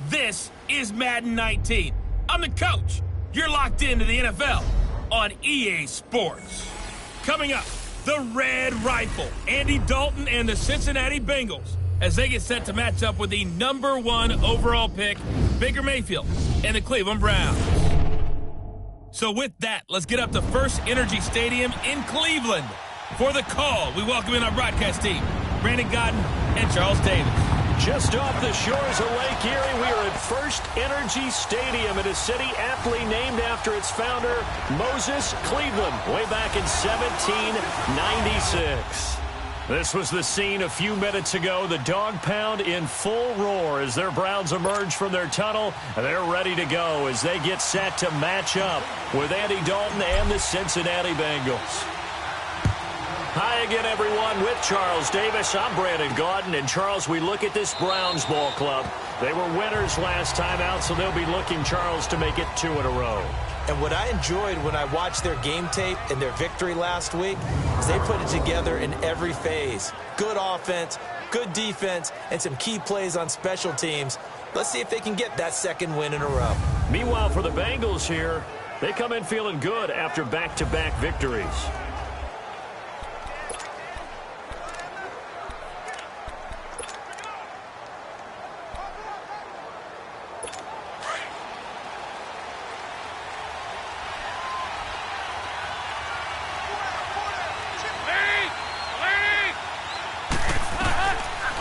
This is Madden 19. I'm the coach. You're locked into the NFL on EA Sports. Coming up, the Red Rifle, Andy Dalton and the Cincinnati Bengals, as they get set to match up with the #1 overall pick, Baker Mayfield, and the Cleveland Browns. So with that, let's get up to First Energy Stadium in Cleveland. For the call, we welcome in our broadcast team, Brandon Godden and Charles Davis. Just off the shores of Lake Erie, we are at First Energy Stadium in a city aptly named after its founder, Moses Cleveland, way back in 1796. This was the scene a few minutes ago. The dog pound in full roar as their Browns emerge from their tunnel. They're ready to go as they get set to match up with Andy Dalton and the Cincinnati Bengals. Hi again, everyone. With Charles Davis, I'm Brandon Gaudin. And, Charles, we look at this Browns ball club. They were winners last time out, so they'll be looking, Charles, to make it 2 in a row. And what I enjoyed when I watched their game tape and their victory last week is they put it together in every phase. Good offense, good defense, and some key plays on special teams. Let's see if they can get that 2nd win in a row. Meanwhile, for the Bengals here, they come in feeling good after back-to-back victories.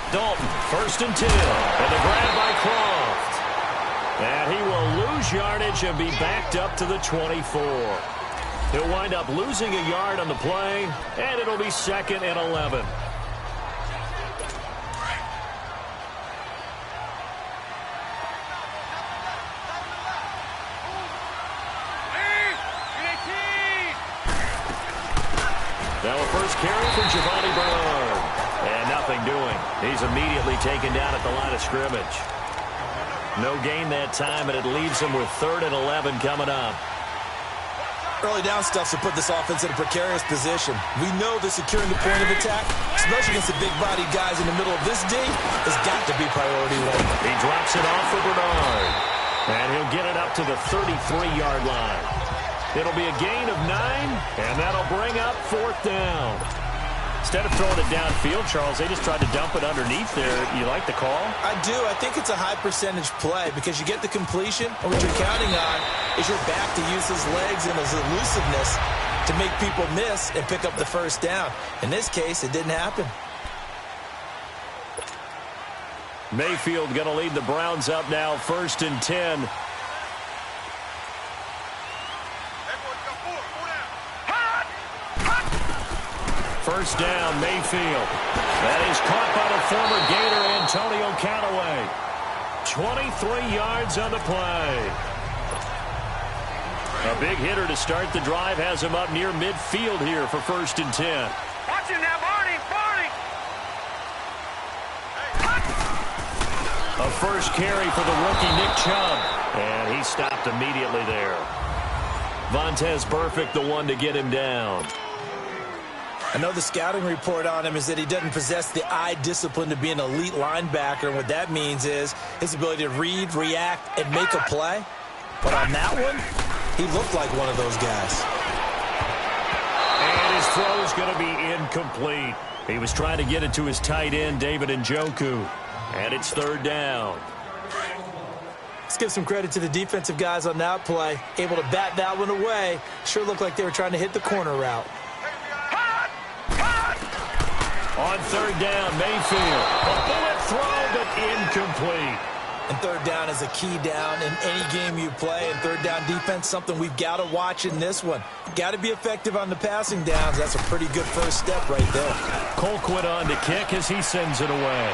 Dalton, 1st and 10, and the grab by Croft. And he will lose yardage and be backed up to the 24. He'll wind up losing a yard on the play, and it'll be 2nd and 11. Now a first carry from Giovanni Bernard. And nothing doing. He's immediately taken down at the line of scrimmage. No gain that time, and it leaves him with 3rd and 11 coming up. Early down stuff to put this offense in a precarious position. We know that securing the point of attack, especially against the big-bodied guys in the middle of this D, has got to be priority 1. He drops it off for Bernard. And he'll get it up to the 33-yard line. It'll be a gain of 9, and that'll bring up 4th down. Instead of throwing it downfield, Charles, they just tried to dump it underneath there. You like the call? I do. I think it's a high-percentage play because you get the completion, and what you're counting on is your back to use his legs and his elusiveness to make people miss and pick up the 1st down. In this case, it didn't happen. Mayfield going to lead the Browns up now, 1st and 10. First down, Mayfield. That is caught by the former Gator, Antonio Callaway. 23 yards on the play. A big hitter to start the drive has him up near midfield here for 1st and 10. Watch him now, Barney. A first carry for the rookie Nick Chubb. And he stopped immediately there. Vontaze Burfict, the one to get him down. I know the scouting report on him is that he doesn't possess the eye discipline to be an elite linebacker, and what that means is his ability to read, react, and make a play. But on that one, he looked like one of those guys. And his throw is going to be incomplete. He was trying to get it to his tight end, David Njoku. And it's 3rd down. Let's give some credit to the defensive guys on that play. Able to bat that one away. Sure looked like they were trying to hit the corner route. On 3rd down, Mayfield. A bullet throw, but incomplete. And 3rd down is a key down in any game you play. And 3rd down defense, something we've got to watch in this one. Got to be effective on the passing downs. That's a pretty good first step right there. Colquitt on to kick as he sends it away.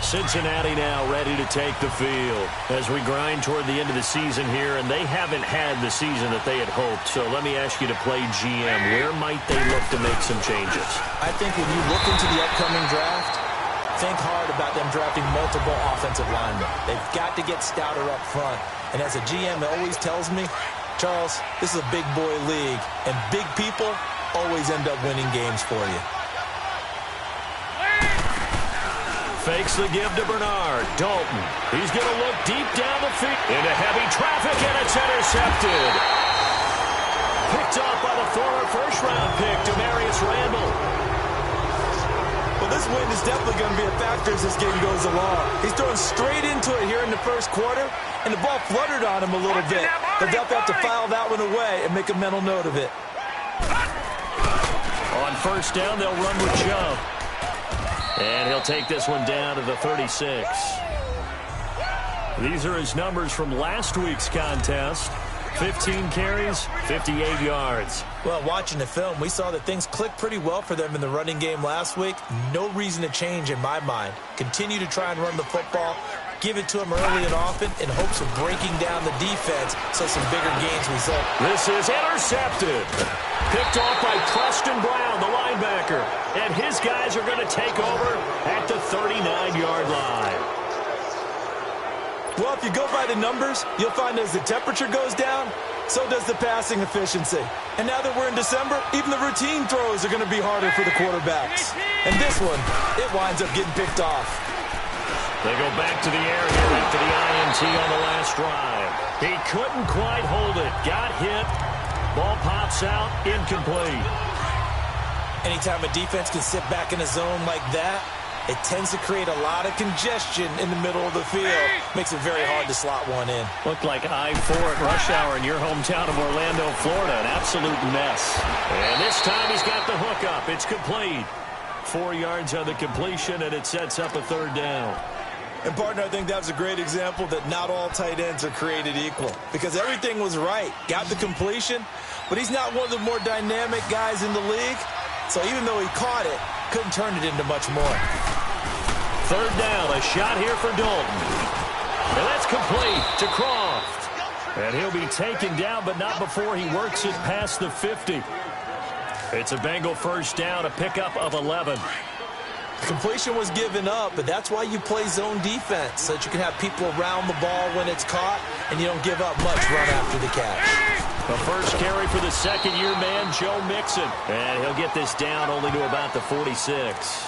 Cincinnati now ready to take the field as we grind toward the end of the season here, and they haven't had the season that they had hoped. So let me ask you to play GM. Where might they look to make some changes? I think when you look into the upcoming draft, think hard about them drafting multiple offensive linemen. They've got to get stouter up front. And as a GM always tells me, Charles, this is a big boy league, and big people always end up winning games for you. Fakes the give to Bernard. Dalton. He's going to look deep down the field. Into heavy traffic, and it's intercepted. Picked off by the former first-round pick, Demarius Randall. Well, this win is definitely going to be a factor as this game goes along. He's throwing straight into it here in the first quarter, and the ball fluttered on him a little bit. He'll definitely have to file that one away and make a mental note of it. On first down, they'll run with Chubb. And he'll take this one down to the 36. These are his numbers from last week's contest. 15 carries, 58 yards. Well, watching the film, we saw that things clicked pretty well for them in the running game last week. No reason to change in my mind. Continue to try and run the football. Give it to him early and often in hopes of breaking down the defense so some bigger gains result. This is intercepted. Picked off by Preston Brown, the linebacker. And his guys are going to take over at the 39-yard line. Well, if you go by the numbers, you'll find as the temperature goes down, so does the passing efficiency. And now that we're in December, even the routine throws are going to be harder for the quarterbacks. And this one, it winds up getting picked off. They go back to the air here after the INT on the last drive. He couldn't quite hold it. Got hit. Ball pops out. Incomplete. Anytime a defense can sit back in a zone like that, it tends to create a lot of congestion in the middle of the field. Makes it very hard to slot one in. Looked like I-4 at rush hour in your hometown of Orlando, Florida. An absolute mess. And this time he's got the hook up. It's complete. 4 yards on the completion, and it sets up a third down. And, partner, I think that was a great example that not all tight ends are created equal. Because everything was right. Got the completion, but he's not one of the more dynamic guys in the league. So even though he caught it, couldn't turn it into much more. Third down, a shot here for Dalton. And that's complete to Croft. And he'll be taken down, but not before he works it past the 50. It's a Bengal first down, a pickup of 11. Completion was given up, but that's why you play zone defense, so that you can have people around the ball when it's caught, and you don't give up much run after the catch. The first carry for the second-year man, Joe Mixon. And he'll get this down only to about the 46.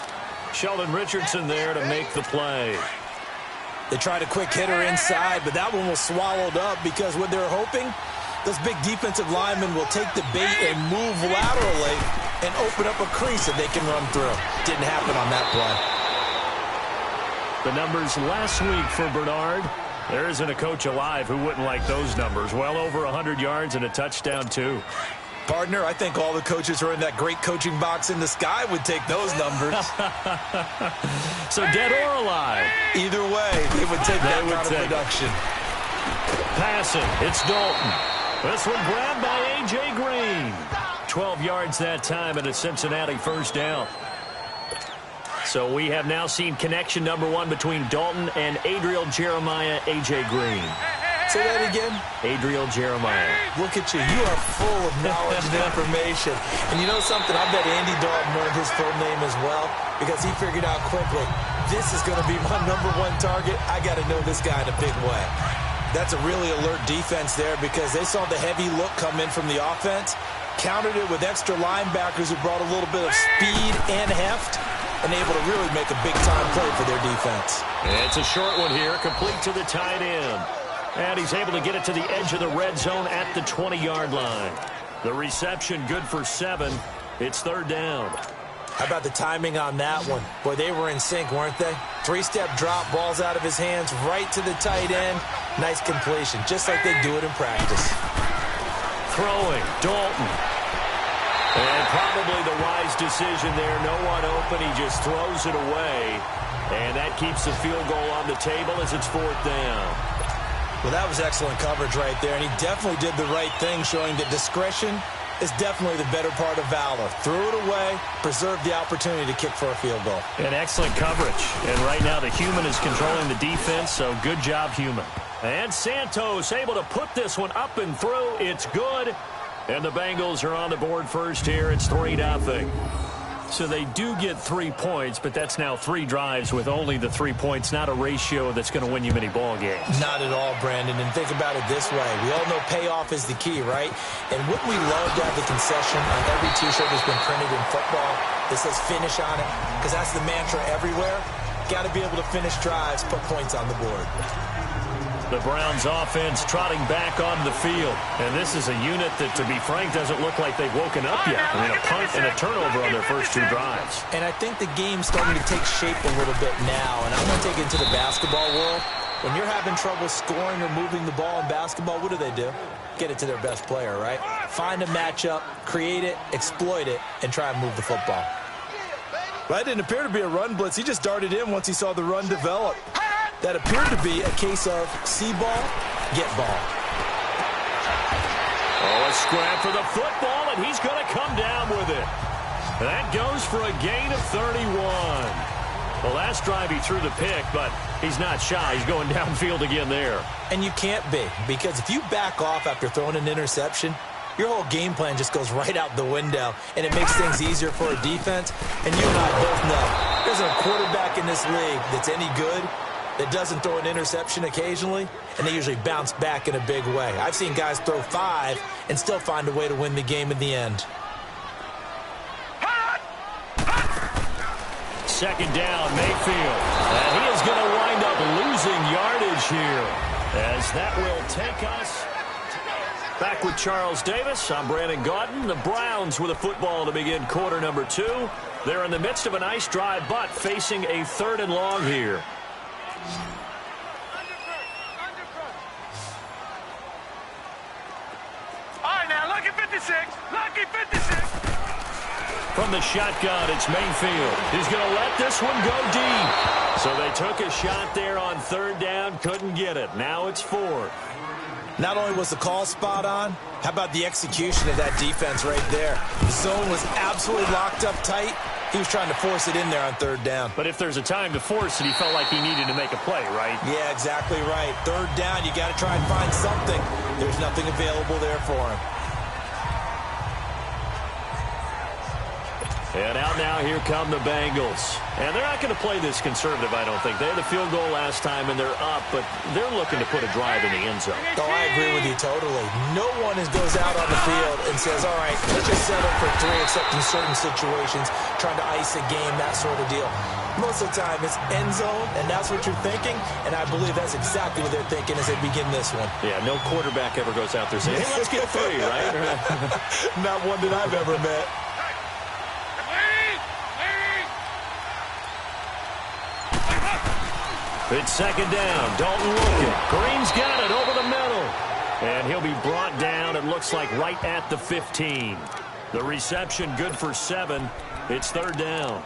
Sheldon Richardson there to make the play. They tried a quick hitter inside, but that one was swallowed up because what they're hoping, those big defensive linemen will take the bait and move laterally and open up a crease that they can run through. Didn't happen on that play. The numbers last week for Bernard. There isn't a coach alive who wouldn't like those numbers. Well over 100 yards and a touchdown, too. Partner, I think all the coaches who are in that great coaching box in the sky would take those numbers. So dead or alive? Either way, they would take that kind of production. Passing, it's Dalton. This one grabbed by A.J. Green. 12 yards that time and a Cincinnati first down. So we have now seen connection number one between Dalton and Adriel Jeremiah, A.J. Green. Say that again. Adriel Jeremiah. Look at you. You are full of knowledge and information. And you know something? I bet Andy Dalton learned his full name as well because he figured out quickly, this is going to be my number one target. I got to know this guy in a big way. That's a really alert defense there because they saw the heavy look come in from the offense, countered it with extra linebackers who brought a little bit of speed and heft, and able to really make a big-time play for their defense. It's a short one here, complete to the tight end. And he's able to get it to the edge of the red zone at the 20-yard line. The reception good for 7. It's third down. How about the timing on that one? Boy, they were in sync, weren't they? 3-step drop, balls out of his hands, right to the tight end. Nice completion, just like they do it in practice. Throwing, Dalton. And probably the wise decision there. No one open, he just throws it away. And that keeps the field goal on the table as it's fourth down. Well, that was excellent coverage right there, and he definitely did the right thing, showing that discretion is definitely the better part of valor. Threw it away, preserved the opportunity to kick for a field goal. And excellent coverage. And right now the human is controlling the defense, so good job, human. And Santos able to put this one up and through. It's good. And the Bengals are on the board first here. It's 3-0. So they do get 3 points, but that's now 3 drives with only the 3 points, not a ratio that's going to win you many ball games. Not at all, Brandon. And think about it this way. We all know payoff is the key, right? And wouldn't we love to have the concession on every T-shirt that's been printed in football that says finish on it? Because that's the mantra everywhere. Got to be able to finish drives, put points on the board. The Browns offense trotting back onto the field. And this is a unit that, to be frank, doesn't look like they've woken up yet. I mean, a punt and a turnover on their first 2 drives. And I think the game's starting to take shape a little bit now. And I'm going to take it to the basketball world. When you're having trouble scoring or moving the ball in basketball, what do? Get it to their best player, right? Find a matchup, create it, exploit it, and try and move the football. Well, that didn't appear to be a run blitz. He just darted in once he saw the run develop. That appeared to be a case of see ball, get ball. Oh, a scrap for the football, and he's going to come down with it. That goes for a gain of 31. The last drive he threw the pick, but he's not shy. He's going downfield again there. And you can't be, because if you back off after throwing an interception, your whole game plan just goes right out the window, and it makes things easier for a defense. And you and I both know there's a quarterback in this league that's any good that doesn't throw an interception occasionally, and they usually bounce back in a big way. I've seen guys throw 5 and still find a way to win the game in the end. Second down, Mayfield. And he is going to wind up losing yardage here, as that will take us back with Charles Davis. I'm Brandon Gaudin. The Browns with a football to begin quarter number 2. They're in the midst of a nice drive, but facing a 3rd and long here. All right, now, lucky 56. Lucky 56. From the shotgun, it's Mayfield. He's going to let this one go deep. So they took a shot there on 3rd down, couldn't get it. Now it's 4th. Not only was the call spot on, how about the execution of that defense right there? The zone was absolutely locked up tight. He was trying to force it in there on 3rd down. But if there's a time to force it, he felt like he needed to make a play, right? Yeah, exactly right. 3rd down, you got to try and find something. There's nothing available there for him. And out now, here come the Bengals. And they're not going to play this conservative, I don't think. They had a field goal last time, and they're up, but they're looking to put a drive in the end zone. Oh, I agree with you totally. No one goes out on the field and says, all right, let's just settle for 3, except in certain situations, trying to ice a game, that sort of deal. Most of the time, it's end zone, and that's what you're thinking, and I believe that's exactly what they're thinking as they begin this one. Yeah, no quarterback ever goes out there saying, hey, let's get 3, right? Not one that I've ever met. It's 2nd down. Dalton looking. Green's got it over the middle. And he'll be brought down, it looks like, right at the 15. The reception good for 7. It's 3rd down.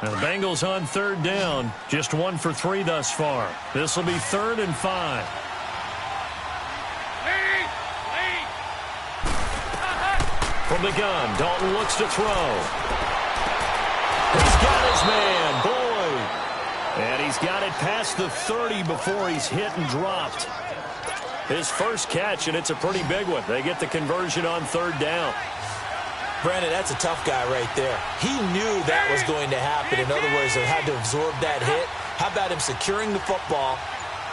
Now the Bengals on 3rd down. Just 1 for 3 thus far. This will be 3rd and 5. From the gun, Dalton looks to throw. He's got his man, Boyd. And he's got it past the 30 before he's hit and dropped. His first catch, and it's a pretty big one. They get the conversion on 3rd down. Brandon, that's a tough guy right there. He knew that was going to happen. In other words, they had to absorb that hit. How about him securing the football,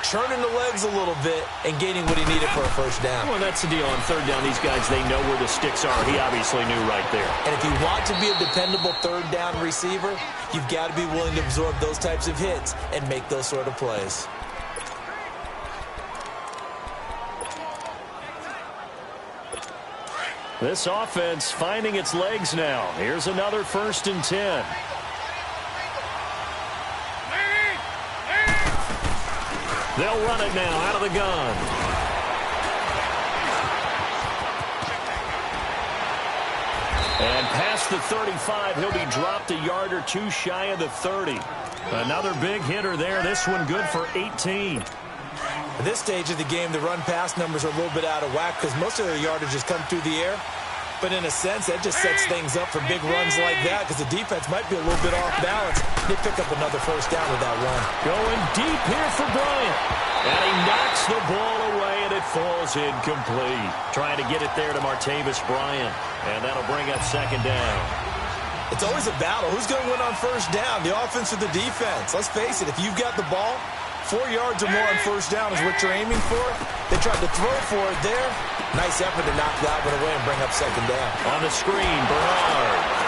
churning the legs a little bit, and gaining what he needed for a first down? Well, that's the deal. On 3rd down, these guys, they know where the sticks are. He obviously knew right there. And if you want to be a dependable 3rd down receiver, you've got to be willing to absorb those types of hits and make those sort of plays. This offense finding its legs now. Here's another 1st and 10. They'll run it now out of the gun. And past the 35, he'll be dropped a yard or 2 shy of the 30. Another big hitter there. This one good for 18. At this stage of the game, the run-pass numbers are a little bit out of whack because most of their yardage has come through the air. But in a sense, that just sets things up for big runs like that because the defense might be a little bit off balance. They pick up another first down with that run. Going deep here for Bryant. And he knocks the ball away, and And it falls incomplete. Trying to get it there to Martavis Bryant. And that'll bring up second down. It's always a battle. Who's going to win on first down, the offense or the defense? Let's face it, if you've got the ball, 4 yards or more on first down is what you're aiming for. They tried to throw for it there. Nice effort to knock that one away and bring up second down. On the screen, Bernard.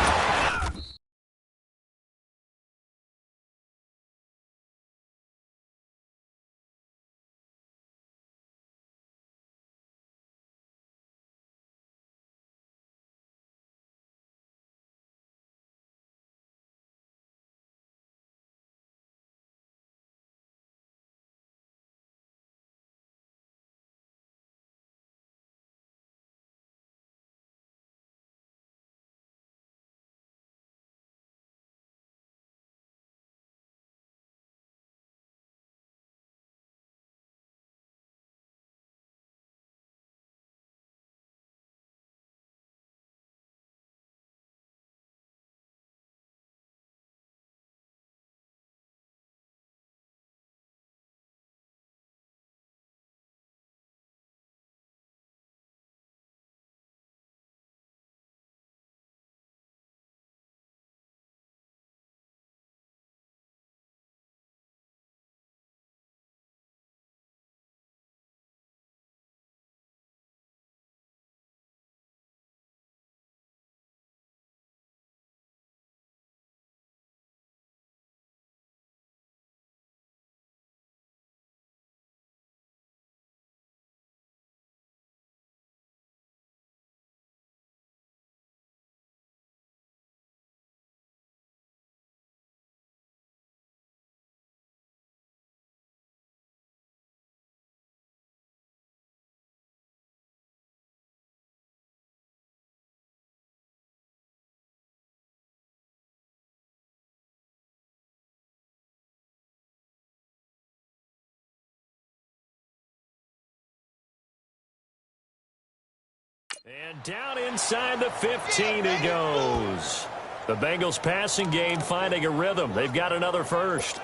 And down inside the 15 he goes. The Bengals passing game finding a rhythm. They've got another first.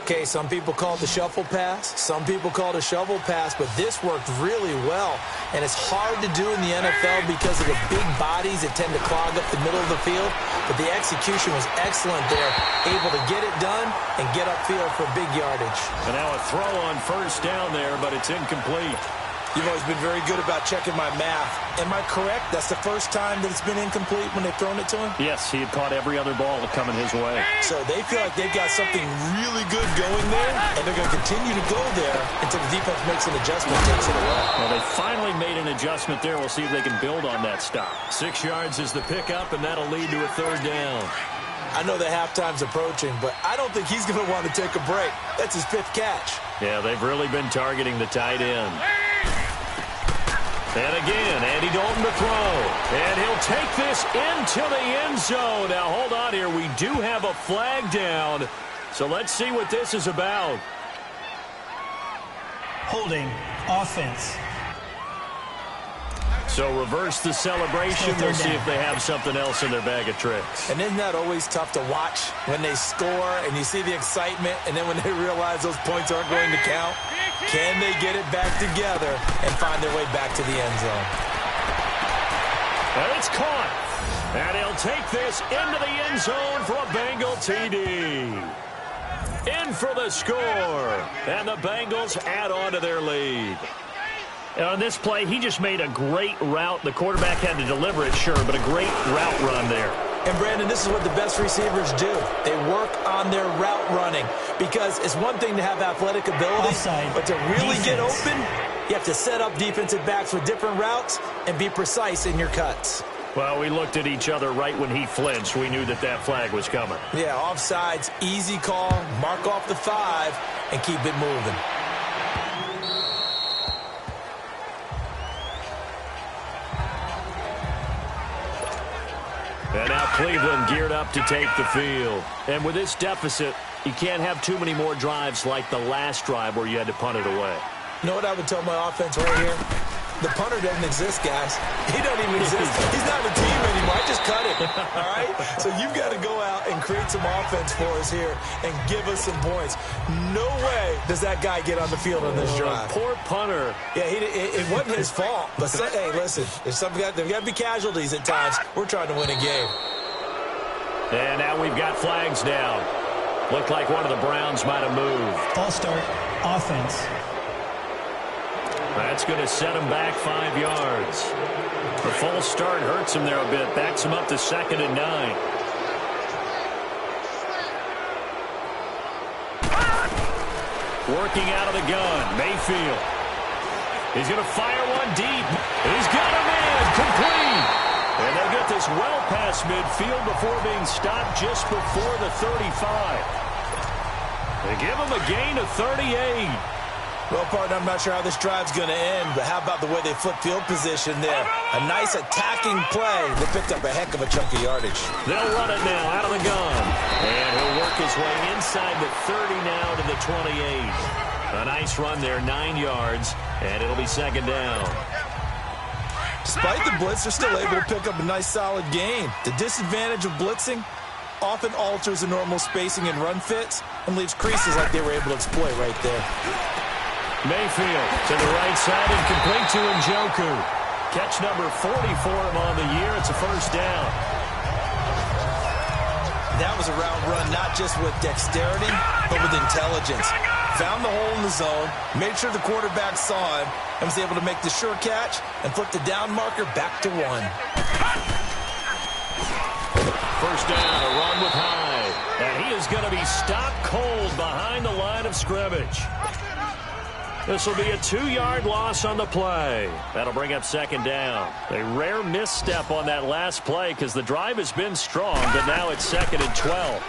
Okay, some people call it the shuffle pass. Some people call it a shovel pass, but this worked really well. And it's hard to do in the NFL because of the big bodies that tend to clog up the middle of the field. But the execution was excellent there, able to get it done and get upfield for big yardage. And now a throw on first down there, but it's incomplete. You've always been very good about checking my math. Am I correct? That's the first time that it's been incomplete when they've thrown it to him? Yes, he had caught every other ball coming his way. So they feel like they've got something really good going there, and they're going to continue to go there until the defense makes an adjustment and takes it away. Well, they finally made an adjustment there. We'll see if they can build on that stop. 6 yards is the pickup, and that'll lead to a third down. I know the halftime's approaching, but I don't think he's going to want to take a break. That's his 5th catch. Yeah, they've really been targeting the tight end. And again, Andy Dalton to throw. And he'll take this into the end zone. Now, hold on here. We do have a flag down. So let's see what this is about. Holding offense. So reverse the celebration. We'll see if they have something else in their bag of tricks. And isn't that always tough to watch when they score and you see the excitement, and then when they realize those points aren't going to count? Can they get it back together and find their way back to the end zone? And it's caught. And he'll take this into the end zone for a Bengal TD. In for the score. And the Bengals add on to their lead. And on this play, he just made a great route. The quarterback had to deliver it, sure, but a great route run there. And, Brandon, this is what the best receivers do. They work on their route running because it's one thing to have athletic ability, Offside. but to really Defense. get open, you have to set up defensive backs with different routes and be precise in your cuts. Well, we looked at each other right when he flinched. We knew that that flag was coming. Yeah, offsides, easy call, mark off the 5, and keep it moving. And now Cleveland geared up to take the field. And with this deficit, you can't have too many more drives like the last drive where you had to punt it away. You know what I would tell my offense right here? The punter doesn't exist, guys. He doesn't even exist. He's not a team anymore. I just cut him. All right? So you've got to go out and create some offense for us here and give us some points. No way does that guy get on the field on this drive. Poor punter. Yeah, it wasn't his fault. But, hey, listen, there's got to be casualties at times. We're trying to win a game. And now we've got flags down. Looked like one of the Browns might have moved. False start, offense. That's going to set him back 5 yards. The false start hurts him there a bit. Backs him up to 2nd and 9. Working out of the gun, Mayfield. He's going to fire one deep. He's got him in, complete. And they'll get this well past midfield before being stopped just before the 35. They give him a gain of 38. Well, partner, I'm not sure how this drive's going to end, but how about the way they flip field position there? A nice attacking play. They picked up a heck of a chunk of yardage. They'll run it now out of the gun. And he'll work his way inside the 30 now to the 28. A nice run there, 9 yards, and it'll be 2nd down. Despite the blitz, they're still able to pick up a nice solid gain. The disadvantage of blitzing often alters the normal spacing and run fits and leaves creases like they were able to exploit right there. Mayfield to the right side and complete to Njoku. Catch number 40 for him on the year. It's a 1st down. That was a route run not just with dexterity, but with intelligence. Found the hole in the zone, made sure the quarterback saw him, and was able to make the sure catch and flip the down marker back to 1. 1st down, a run with Hyde. And he is going to be stopped cold behind the line of scrimmage. This will be a 2-yard loss on the play. That'll bring up 2nd down. A rare misstep on that last play because the drive has been strong, but now it's 2nd and 12.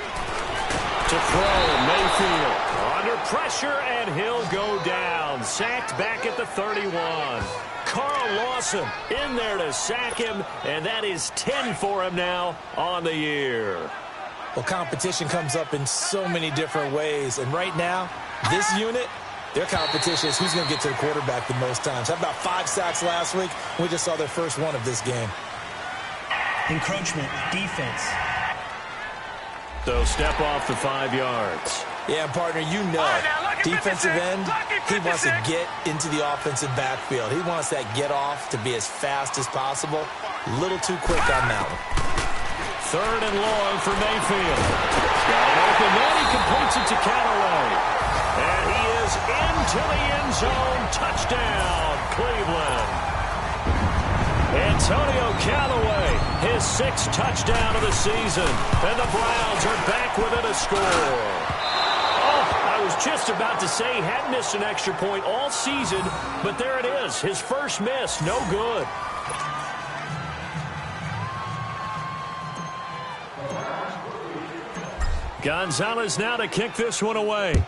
To throw, Mayfield under pressure, and he'll go down. Sacked back at the 31. Carl Lawson in there to sack him, and that is 10 for him now on the year. Well, competition comes up in so many different ways, and right now, this unit, their competition is who's going to get to the quarterback the most times. How about 5 sacks last week? We just saw their first one of this game. Encroachment, defense. So step off the 5 yards. Yeah, partner, you know, defensive end, he wants to get into the offensive backfield. He wants that get off to be as fast as possible. A little too quick on that one. 3rd and long for Mayfield. Got an open man. He completes it to Callaway. And he is into the end zone. Touchdown, Cleveland. Antonio Callaway, his 6th touchdown of the season. And the Browns are back within a score. Oh, I was just about to say he hadn't missed an extra point all season, but there it is. His first miss, no good. Gonzalez now to kick this one away.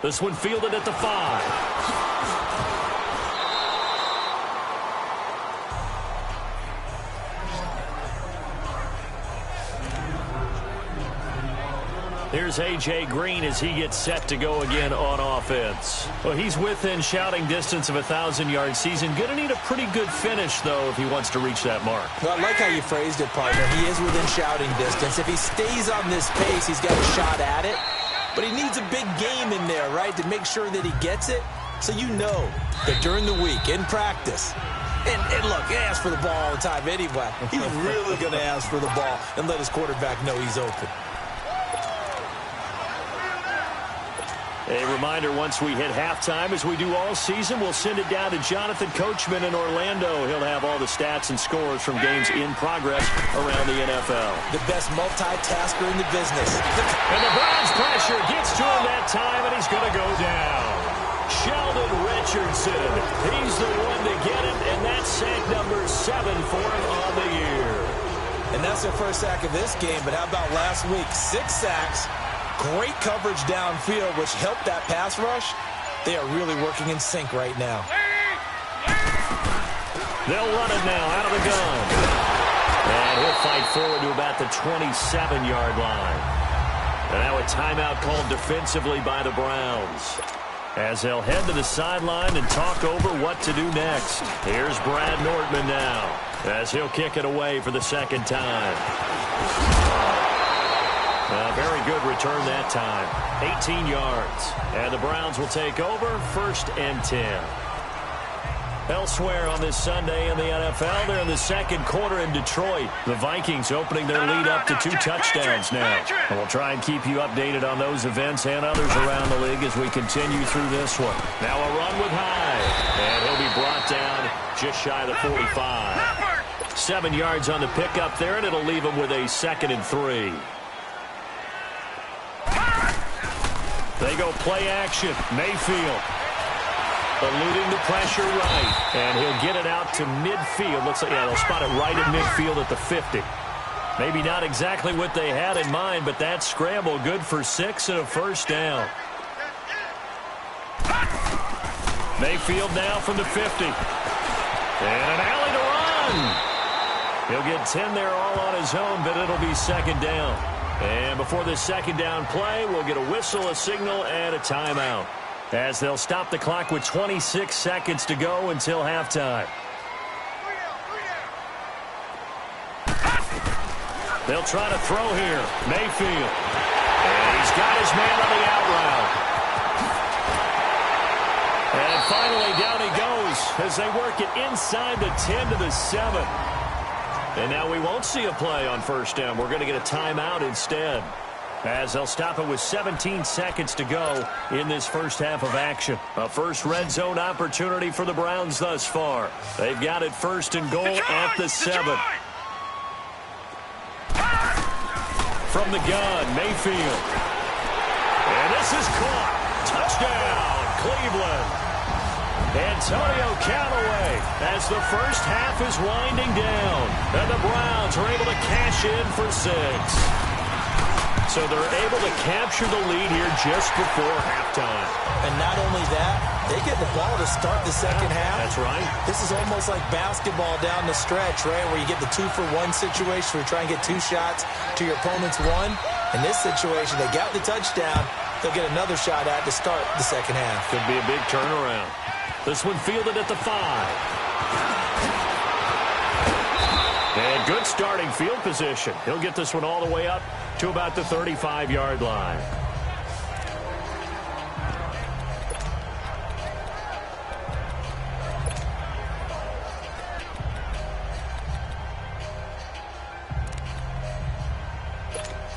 This one fielded at the 5. Here's A.J. Green as he gets set to go again on offense. Well, he's within shouting distance of a 1,000-yard season. Going to need a pretty good finish, though, if he wants to reach that mark. Well, I like how you phrased it, partner. He is within shouting distance. If he stays on this pace, he's got a shot at it. But he needs a big game in there, right, to make sure that he gets it. So you know that during the week, in practice, and look, he asks for the ball all the time anyway. He's really going to ask for the ball and let his quarterback know he's open. A reminder, once we hit halftime, as we do all season, we'll send it down to Jonathan Coachman in Orlando. He'll have all the stats and scores from games in progress around the NFL. The best multitasker in the business. And the Browns pressure gets to him that time, and he's going to go down. Sheldon Richardson, he's the one to get it, and that's sack number 7 for him on the year. And that's their first sack of this game, but how about last week? 6 sacks. Great coverage downfield, which helped that pass rush. They are really working in sync right now. They'll run it now out of the gun. And he'll fight forward to about the 27-yard line. And now a timeout called defensively by the Browns. as they'll head to the sideline and talk over what to do next. Here's Brad Nortman now as he'll kick it away for the second time. A very good return that time. 18 yards. And the Browns will take over 1st and 10. Elsewhere on this Sunday in the NFL, they're in the second quarter in Detroit. The Vikings opening their lead up to 2 touchdowns now. And we'll try and keep you updated on those events and others around the league as we continue through this one. Now a run with Hyde. And he'll be brought down just shy of the 45. 7 yards on the pickup there, and it'll leave him with a 2nd and 3. They go play action. Mayfield eluding the pressure right. And he'll get it out to midfield. Looks like, yeah, they'll spot it right at midfield at the 50. Maybe not exactly what they had in mind, but that scramble good for 6 and a 1st down. Mayfield now from the 50. And an alley to run. He'll get 10 there all on his own, but it'll be 2nd down. And before this 2nd down play, we'll get a whistle, a signal, and a timeout, as they'll stop the clock with 26 seconds to go until halftime. They'll try to throw here. Mayfield. And he's got his man on the out route. And finally down he goes as they work it inside the 10 to the 7. And now we won't see a play on 1st down. We're going to get a timeout instead, as they'll stop it with 17 seconds to go in this first half of action. A first red zone opportunity for the Browns thus far. They've got it 1st and goal at the 7. From the gun, Mayfield. And this is caught. Touchdown, Cleveland. Antonio Callaway as the first half is winding down. And the Browns are able to cash in for 6. So they're able to capture the lead here just before halftime. And not only that, they get the ball to start the second half. That's right. This is almost like basketball down the stretch, right, where you get the 2-for-1 situation where you try and get 2 shots to your opponent's 1. In this situation, they got the touchdown. They'll get another shot at to start the second half. Could be a big turnaround. This one fielded at the 5. And good starting field position. He'll get this one all the way up to about the 35-yard line.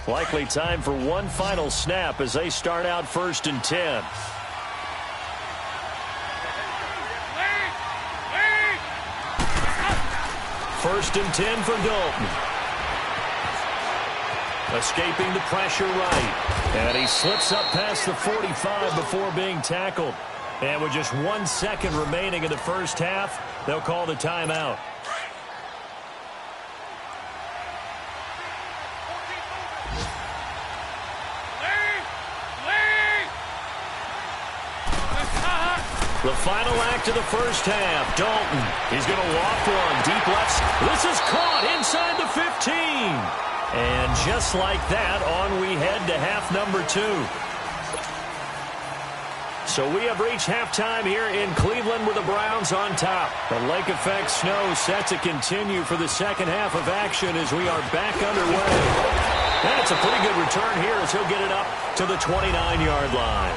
Likely time for one final snap as they start out 1st and 10. First and 10 for Dalton. Escaping the pressure right. And he slips up past the 45 before being tackled. And with just 1 second remaining in the first half, they'll call the timeout. The final act of the first half. Dalton, he's going to walk one. Deep left. This is caught inside the 15. And just like that, on we head to half number 2. So we have reached halftime here in Cleveland with the Browns on top. The lake effect snow set to continue for the second half of action as we are back underway. And it's a pretty good return here as he'll get it up to the 29-yard line.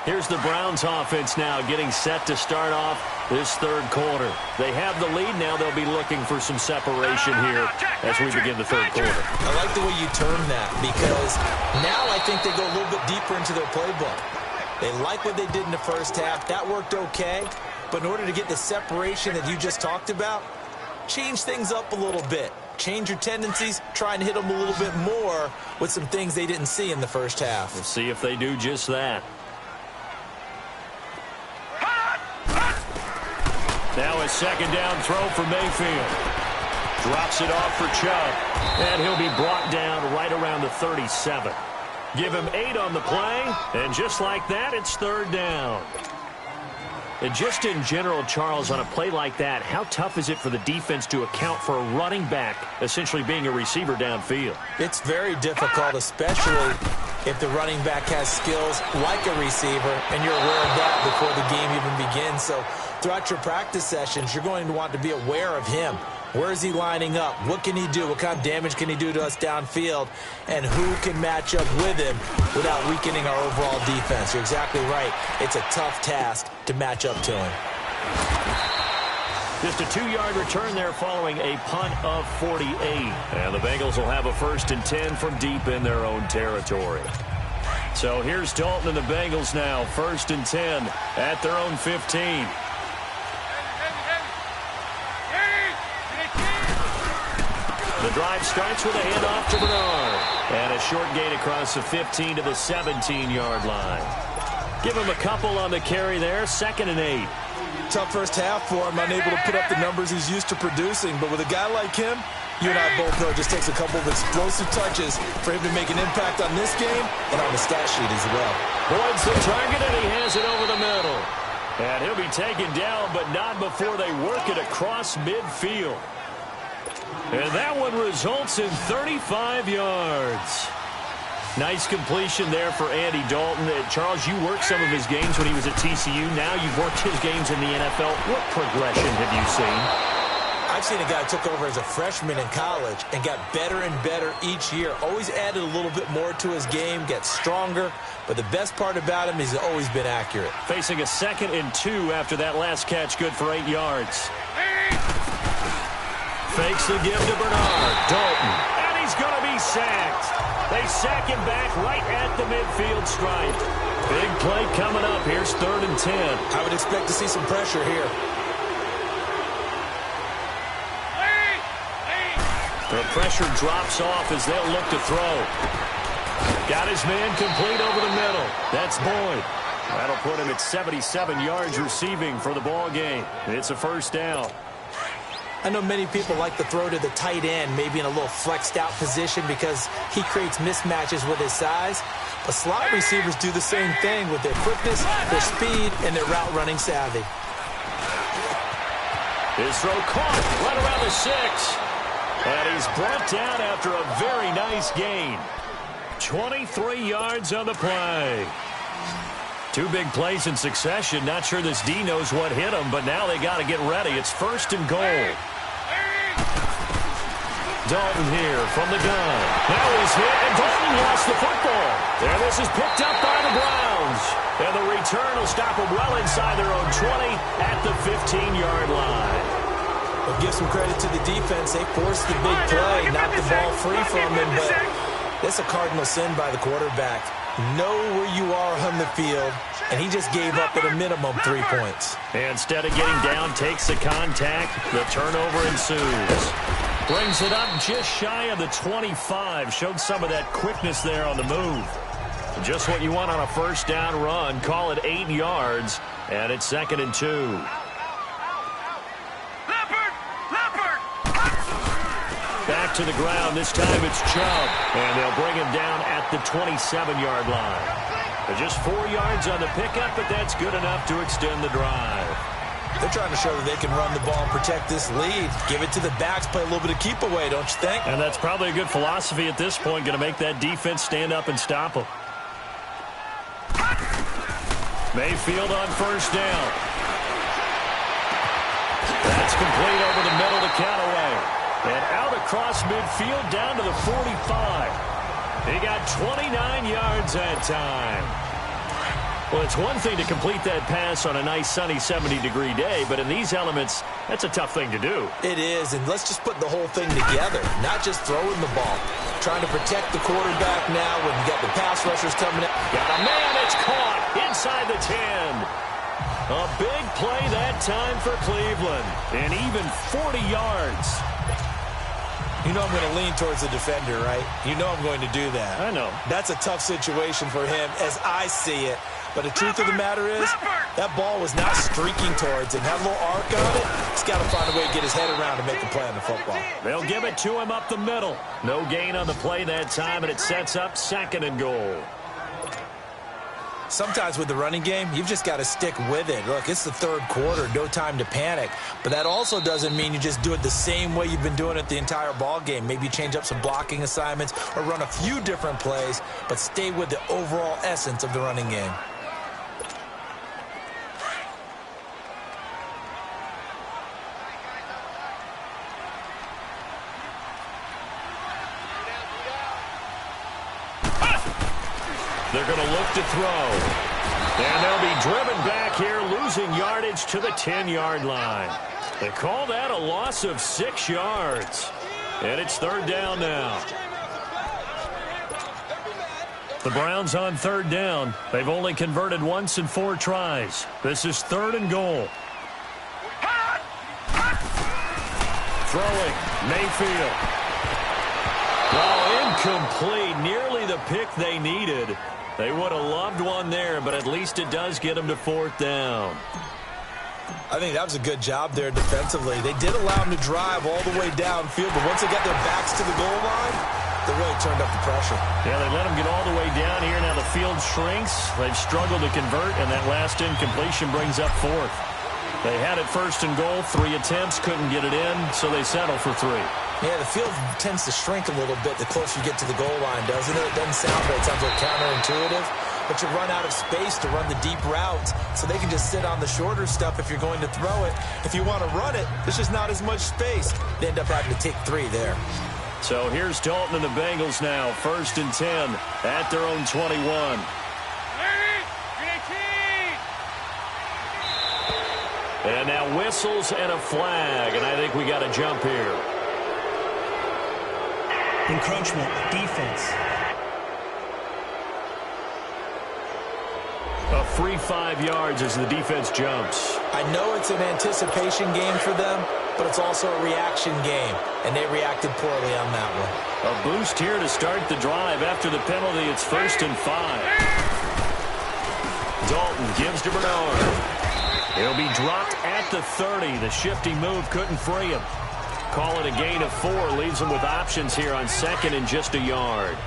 Here's the Browns offense now getting set to start off this third quarter. They have the lead now. They'll be looking for some separation here as we begin the third quarter. I like the way you term that, because now I think they go a little bit deeper into their playbook. They like what they did in the first half. That worked okay. But in order to get the separation that you just talked about, change things up a little bit. Change your tendencies, try and hit them a little bit more with some things they didn't see in the first half. We'll see if they do just that. Now a second down throw for Mayfield. Drops it off for Chubb. And he'll be brought down right around the 37. Give him 8 on the play. And just like that, it's third down. And just in general, Charles, on a play like that, how tough is it for the defense to account for a running back essentially being a receiver downfield? It's very difficult, especially if the running back has skills like a receiver, and you're aware of that before the game even begins. So throughout your practice sessions, you're going to want to be aware of him. Where is he lining up? What can he do? What kind of damage can he do to us downfield? And who can match up with him without weakening our overall defense? You're exactly right. It's a tough task to match up to him. Just a 2-yard return there following a punt of 48. And the Bengals will have a 1st and 10 from deep in their own territory. So here's Dalton and the Bengals now. 1st and 10 at their own 15. The drive starts with a handoff to Bernard. And a short gain across the 15 to the 17-yard line. Give him a couple on the carry there. 2nd and 8. Tough first half for him, unable to put up the numbers he's used to producing. But with a guy like him, you and I both know it just takes a couple of explosive touches for him to make an impact on this game and on the stat sheet as well. Boyd's the target, and he has it over the middle. And he'll be taken down, but not before they work it across midfield. And that one results in 35 yards. Nice completion there for Andy Dalton. Charles, you worked some of his games when he was at TCU. Now you've worked his games in the NFL. What progression have you seen? I've seen a guy who took over as a freshman in college and got better and better each year. Always added a little bit more to his game, gets stronger. But the best part about him is he's always been accurate. Facing a 2nd and 2 after that last catch, good for 8 yards. Fakes the give to Bernard. Dalton. And he's going to be sacked. They sack him back right at the midfield stripe. Big play coming up. Here's 3rd and 10. I would expect to see some pressure here. The pressure drops off as they'll look to throw. Got his man complete over the middle. That's Boyd. That'll put him at 77 yards receiving for the ball game. It's a 1st down. I know many people like to throw to the tight end, maybe in a little flexed out position because he creates mismatches with his size. But slot receivers do the same thing with their quickness, their speed, and their route running savvy. His throw caught right around the 6. And he's brought down after a very nice gain. 23 yards on the play. 2 big plays in succession. Not sure this D knows what hit him, but now they got to get ready. It's 1st and goal. Dalton here from the gun. Now he's hit, and Dalton lost the football. And this is picked up by the Browns. And the return will stop them well inside their own 20 at the 15-yard line. Well, give some credit to the defense. They forced the big play, knocked the ball free from him, but that's a cardinal sin by the quarterback. Know where you are on the field, and he just gave up at a minimum 3 points. And instead of getting down, takes the contact. The turnover ensues. Brings it up just shy of the 25. Showed some of that quickness there on the move. Just what you want on a 1st down run. Call it 8 yards, and it's 2nd and 2. Back to the ground. This time it's Chubb. And they'll bring him down at the 27-yard line. Just 4 yards on the pickup, but that's good enough to extend the drive. They're trying to show that they can run the ball and protect this lead. Give it to the backs, play a little bit of keep away, don't you think? And that's probably a good philosophy at this point. Going to make that defense stand up and stop them. Mayfield on 1st down. That's complete over the middle to Callaway. And out across midfield down to the 45. He got 29 yards that time. Well, it's one thing to complete that pass on a nice sunny 70-degree day, but in these elements, that's a tough thing to do. It is, and let's just put the whole thing together, not just throwing the ball. Trying to protect the quarterback now when you got the pass rushers coming in. Got a man, it's caught inside the 10. A big play that time for Cleveland, and even 40 yards. You know I'm going to lean towards the defender, right? You know I'm going to do that. I know. That's a tough situation for him as I see it. But the truth of the matter is, that ball was not streaking towards him. Had a little arc on it. He's got to find a way to get his head around and make a play on the football. They'll give it to him up the middle. No gain on the play that time, and it sets up 2nd and goal. Sometimes with the running game, you've just got to stick with it. Look, it's the third quarter, no time to panic. But that also doesn't mean you just do it the same way you've been doing it the entire ball game. Maybe change up some blocking assignments or run a few different plays, but stay with the overall essence of the running game. They're going to look to throw. And they'll be driven back here, losing yardage to the 10-yard line. They call that a loss of 6 yards. And it's third down now. The Browns on third down. They've only converted once in 4 tries. This is 3rd and goal. Throwing, Mayfield. Oh, incomplete. Nearly the pick they needed. They would have loved one there, but at least it does get them to 4th down. I think that was a good job there defensively. They did allow them to drive all the way downfield, but once they got their backs to the goal line, they really turned up the pressure. Yeah, they let them get all the way down here. Now the field shrinks. They've struggled to convert, and that last incompletion brings up 4th. They had it 1st and goal, 3 attempts, couldn't get it in, so they settle for 3. Yeah, the field tends to shrink a little bit the closer you get to the goal line, doesn't it? It doesn't sound right. It sounds like counterintuitive. But you run out of space to run the deep routes, so they can just sit on the shorter stuff if you're going to throw it. If you want to run it, there's just not as much space. They end up having to take 3 there. So here's Dalton and the Bengals now, 1st and 10 at their own 21. And now whistles and a flag, and I think we got a jump here. Encroachment, defense. A free 5 yards as the defense jumps. I know it's an anticipation game for them, but it's also a reaction game, and they reacted poorly on that one. A boost here to start the drive. After the penalty, it's 1st and 5. Dalton gives to Bernard. He'll be dropped at the 30. The shifty move couldn't free him. Call it a gain of 4. Leaves him with options here on 2nd and just a yard.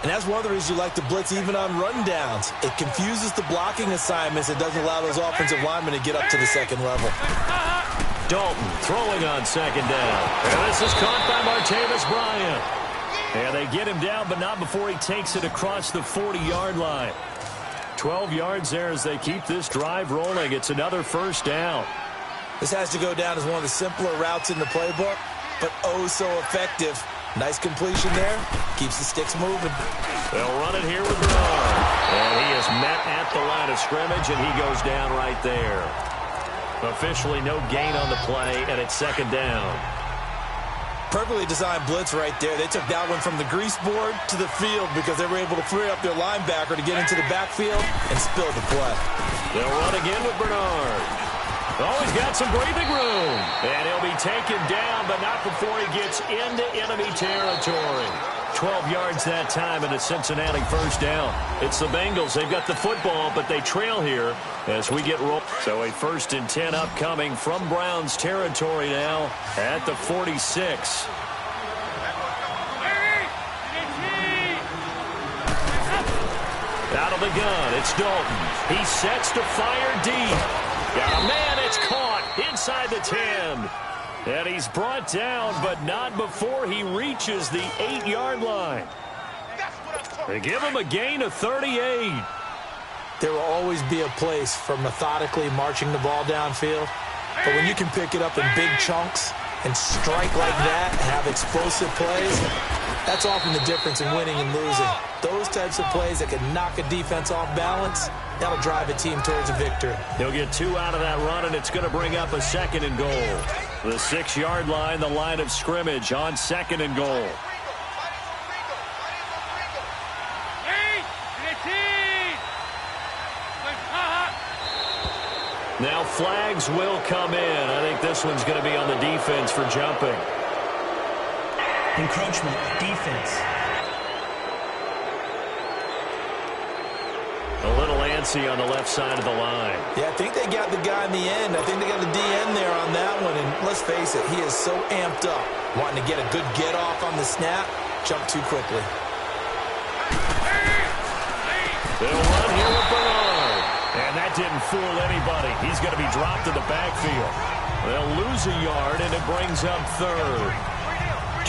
And that's one of the reasons you like to blitz even on rundowns. It confuses the blocking assignments. It doesn't allow those offensive linemen to get up to the 2nd level. Dalton throwing on 2nd down. And this is caught by Martavis Bryant. And they get him down, but not before he takes it across the 40-yard line. 12 yards there as they keep this drive rolling. It's another 1st down. This has to go down as one of the simpler routes in the playbook, but oh so effective. Nice completion there. Keeps the sticks moving. They'll run it here with Bernard. And he is met at the line of scrimmage, and he goes down right there. Officially no gain on the play, and it's 2nd down. Perfectly designed blitz right there. They took that one from the grease board to the field because they were able to free up their linebacker to get into the backfield and spill the play. They'll run again with Bernard. Oh, he's got some breathing room. And he'll be taken down, but not before he gets into enemy territory. 12 yards that time and a Cincinnati 1st down. It's the Bengals. They've got the football, but they trail here as we get rolled. So a 1st and 10 upcoming from Browns territory now at the 46. Out of the gun, it's Dalton. He sets to fire deep. Got a man, it's caught inside the 10. And he's brought down, but not before he reaches the 8-yard line. They give him a gain of 38. There will always be a place for methodically marching the ball downfield. But when you can pick it up in big chunks and strike like that and have explosive plays, that's often the difference in winning and losing. Those types of plays that can knock a defense off balance, that'll drive a team towards a victory. He'll get 2 out of that run, and it's going to bring up a 2nd and goal. The 6-yard line, the line of scrimmage on 2nd and goal. Now flags will come in. I think this one's going to be on the defense for jumping. Encroachment, defense. A little antsy on the left side of the line. Yeah, I think they got the guy in the end. I think they got the DN there on that one. And let's face it, he is so amped up, wanting to get a good get off on the snap, jump too quickly. They'll run here with Bernard. That didn't fool anybody. He's going to be dropped in the backfield. They'll lose a yard, and it brings up third.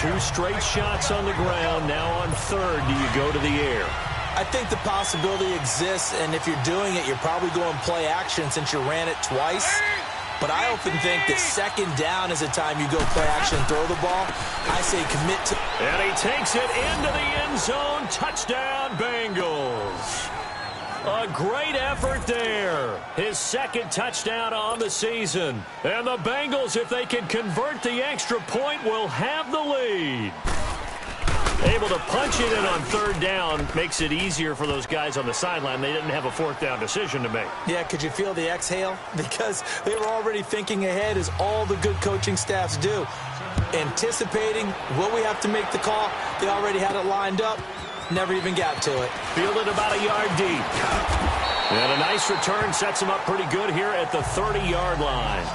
2 straight shots on the ground. Now on third, do you go to the air? I think the possibility exists, and if you're doing it, you're probably going play action since you ran it twice. But I often think that second down is the time you go play action and throw the ball. I say commit to... And he takes it into the end zone. Touchdown, Bengals. A great effort there. His second touchdown on the season. And the Bengals, if they can convert the extra point, will have the lead. Able to punch it in on third down makes it easier for those guys on the sideline. They didn't have a fourth down decision to make. Yeah, could you feel the exhale? Because they were already thinking ahead, as all the good coaching staffs do. Anticipating, will we have to make the call? They already had it lined up. Never even got to it. Fielded about a yard deep. And a nice return sets him up pretty good here at the 30-yard line.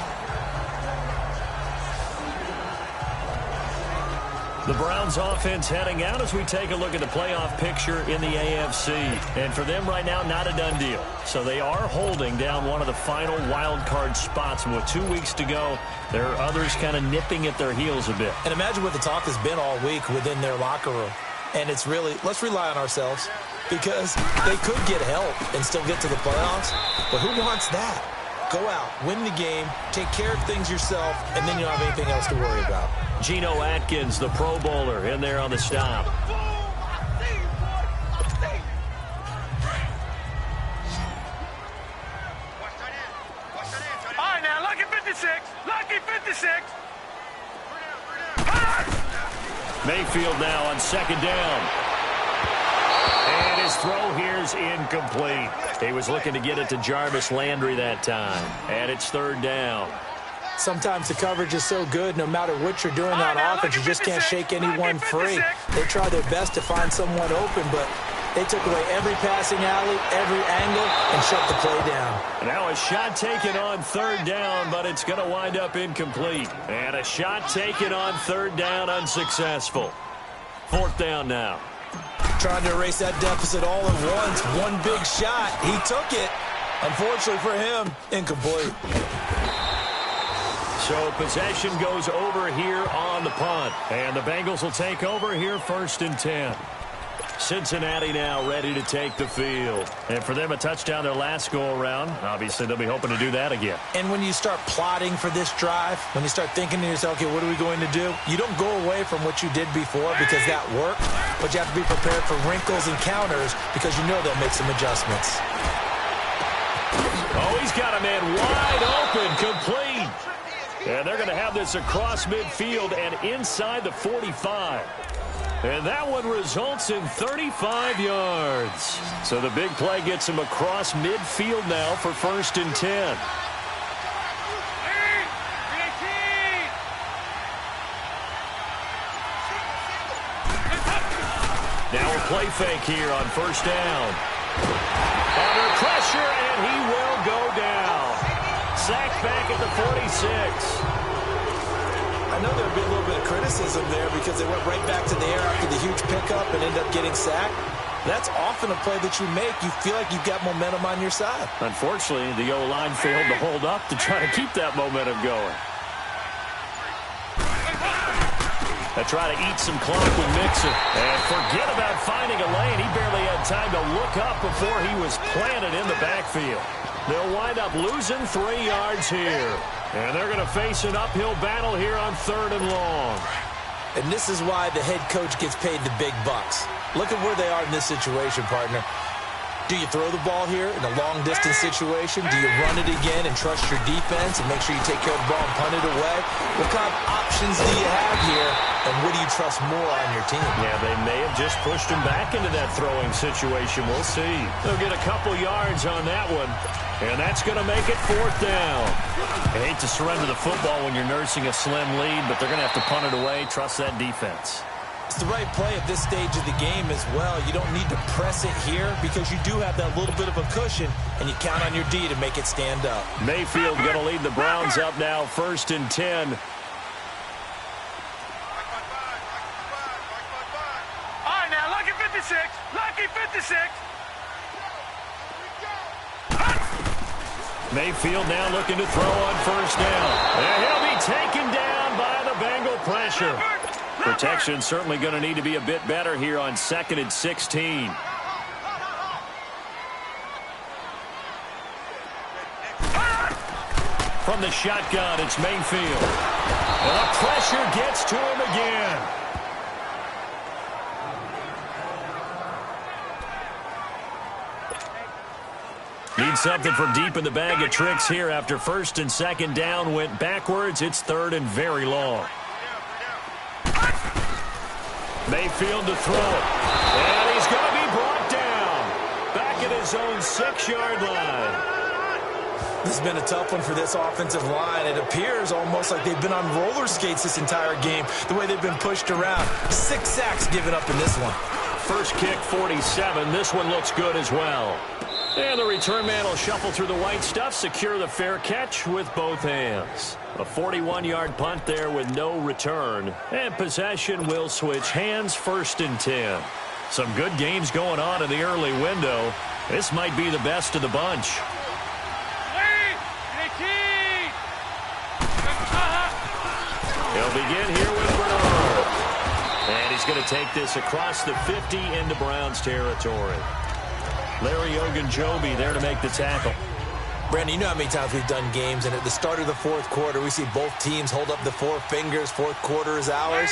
The Browns offense heading out as we take a look at the playoff picture in the AFC. And for them right now, not a done deal. So they are holding down one of the final wild card spots. And with 2 weeks to go, there are others kind of nipping at their heels a bit. And imagine what the talk has been all week within their locker room. And it's really, let's rely on ourselves, because they could get help and still get to the playoffs. But who wants that? Go out, win the game, take care of things yourself, and then you don't have anything else to worry about. Geno Atkins, the Pro Bowler, in there on the stop. All right, now, lucky 56. Lucky 56. Mayfield now on second down. And his throw here's incomplete. He was looking to get it to Jarvis Landry that time. And it's third down. Sometimes the coverage is so good, no matter what you're doing on offense, you just can't shake anyone free. They try their best to find someone open, but they took away every passing alley, every angle, and shut the play down. Now a shot taken on third down, but it's going to wind up incomplete. And a shot taken on third down, unsuccessful. Fourth down now. Trying to erase that deficit all at once. One big shot. He took it. Unfortunately for him, incomplete. So possession goes over here on the punt. And the Bengals will take over here first and 10. Cincinnati now ready to take the field. And for them, a touchdown their last go-around. Obviously, they'll be hoping to do that again. And when you start plotting for this drive, when you start thinking to yourself, okay, what are we going to do? You don't go away from what you did before because that worked, but you have to be prepared for wrinkles and counters because you know they'll make some adjustments. Oh, he's got a man wide open, complete. And they're going to have this across midfield and inside the 45. And that one results in 35 yards. So the big play gets him across midfield now for first and 10. Now a play fake here on first down. Under pressure, and he will go down. Sacked back at the 46. I know there'll be a little bit of criticism there because they went right back to the air after the huge pickup and ended up getting sacked. That's often a play that you make. You feel like you've got momentum on your side. Unfortunately, the O-line failed to hold up to try to keep that momentum going. They try to eat some clock with Mixon. And forget about finding a lane. He barely had time to look up before he was planted in the backfield. They'll wind up losing 3 yards here. And they're going to face an uphill battle here on third and long. And this is why the head coach gets paid the big bucks. Look at where they are in this situation, partner. Do you throw the ball here in a long-distance situation? Do you run it again and trust your defense and make sure you take care of the ball and punt it away? What kind of options do you have here, and what do you trust more on your team? Yeah, they may have just pushed him back into that throwing situation. We'll see. They'll get a couple yards on that one, and that's going to make it fourth down. I hate to surrender the football when you're nursing a slim lead, but they're going to have to punt it away. Trust that defense. It's the right play at this stage of the game as well. You don't need to press it here because you do have that little bit of a cushion, and you count on your D to make it stand up. Mayfield going to lead the Browns up now, first and 10. All right, now, lucky 56. Lucky 56. Mayfield now looking to throw on first down. And he'll be taken down by the Bengal pressure. Protection certainly going to need to be a bit better here on 2nd and 16. From the shotgun, it's Mayfield. And the pressure gets to him again. Need something from deep in the bag of tricks here after 1st and 2nd down went backwards. It's 3rd and very long. Mayfield to throw it. And he's going to be brought down. Back at his own 6-yard line. This has been a tough one for this offensive line. It appears almost like they've been on roller skates this entire game, the way they've been pushed around. 6 sacks given up in this one. First kick, 47. This one looks good as well. And the return man will shuffle through the white stuff, secure the fair catch with both hands. A 41-yard punt there with no return. And possession will switch hands, 1st and 10. Some good games going on in the early window. This might be the best of the bunch. He'll begin here with Bernard. And he's going to take this across the 50 into Browns territory. Larry Ogunjobi there to make the tackle. Brandon, you know how many times we've done games, and at the start of the 4th quarter, we see both teams hold up the 4 fingers. 4th quarter is ours.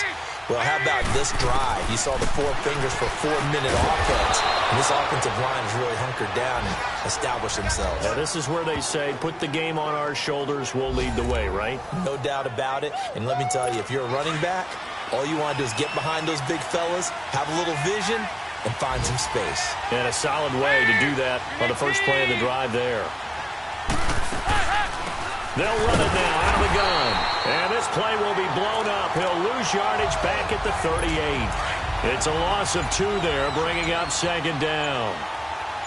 Well, how about this drive? You saw the 4 fingers for 4-minute offense. And this offensive line has really hunkered down and established themselves. Now, this is where they say, put the game on our shoulders, we'll lead the way, right? No doubt about it. And let me tell you, if you're a running back, all you want to do is get behind those big fellas, have a little vision, and find some space. And a solid way to do that on the first play of the drive there. They'll run it now out of the gun. And this play will be blown up. He'll lose yardage back at the 38. It's a loss of 2 there, bringing up 2nd down.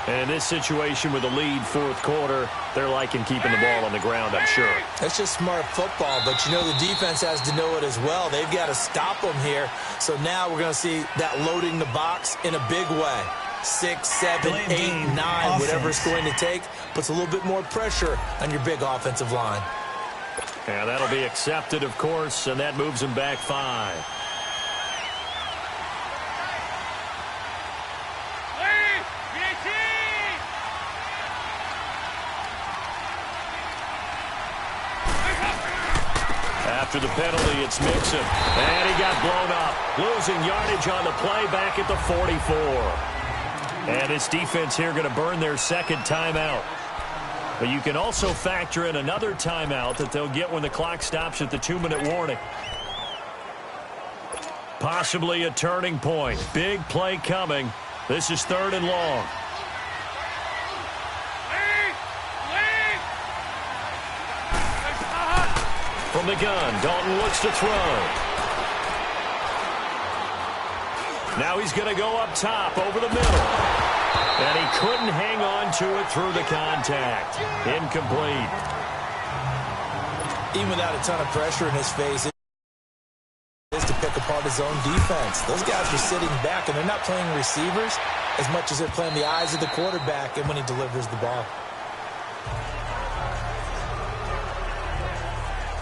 And in this situation with the lead 4th quarter, they're liking keeping the ball on the ground, I'm sure. That's just smart football, but you know the defense has to know it as well. They've got to stop them here. So now we're going to see that loading the box in a big way. 6, 7, 8, 9, whatever it's going to take, puts a little bit more pressure on your big offensive line. And that'll be accepted, of course, and that moves them back 5. After the penalty, it's Mixon. And he got blown up. Losing yardage on the play back at the 44. And this defense here going to burn their 2nd timeout. But you can also factor in another timeout that they'll get when the clock stops at the 2-minute warning. Possibly a turning point. Big play coming. This is 3rd and long. From the gun, Dalton looks to throw. Now he's going to go up top over the middle. And he couldn't hang on to it through the contact. Incomplete. Even without a ton of pressure in his face, it is to pick apart his own defense. Those guys are sitting back, and they're not playing receivers as much as they're playing the eyes of the quarterback and when he delivers the ball.